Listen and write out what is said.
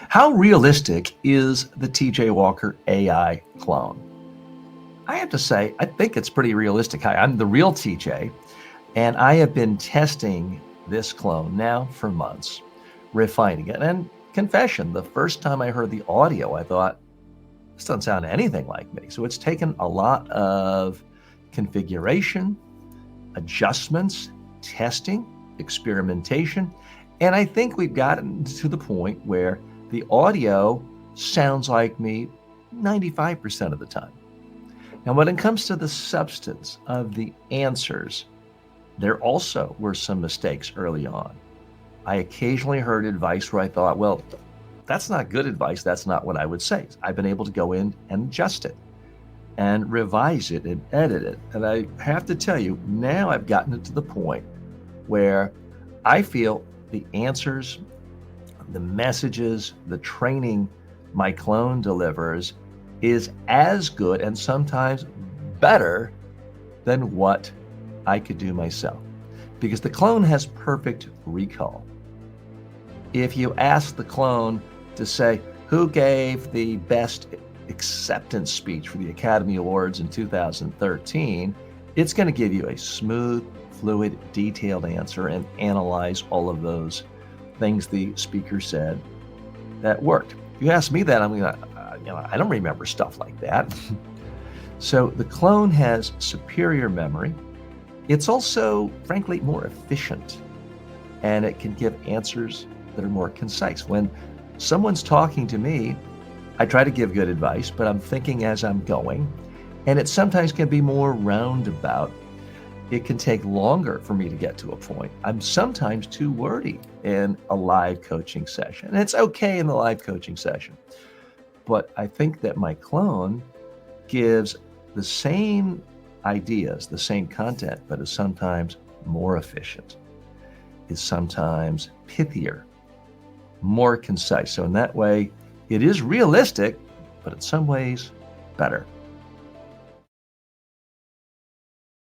How realistic is the TJ Walker AI clone? I have to say, I think it's pretty realistic. Hi, I'm the real TJ, and I have been testing this clone now for months, refining it. And confession, the first time I heard the audio, I thought, this doesn't sound anything like me. So it's taken a lot of configuration, adjustments, testing, experimentation. And I think we've gotten to the point where the audio sounds like me 95% of the time. Now, when it comes to the substance of the answers, there also were some mistakes early on. I occasionally heard advice where I thought, well, that's not good advice. That's not what I would say. I've been able to go in and adjust it and revise it and edit it. And I have to tell you, now I've gotten it to the point where I feel the answers, the messages, the training my clone delivers is as good and sometimes better than what I could do myself, because the clone has perfect recall. If you ask the clone to say, who gave the best acceptance speech for the Academy Awards in 2013, it's going to give you a smooth, fluid, detailed answer and analyze all of those things the speaker said that worked. If you ask me that, I'm going to, I don't remember stuff like that. So the clone has superior memory. It's also, frankly, more efficient, and it can give answers that are more concise. When someone's talking to me, I try to give good advice, but I'm thinking as I'm going, and it sometimes can be more roundabout. It can take longer for me to get to a point. I'm sometimes too wordy in a live coaching session, and it's okay in the live coaching session. But I think that my clone gives the same ideas, the same content, but is sometimes more efficient, is sometimes pithier, more concise. So in that way, it is realistic, but in some ways better.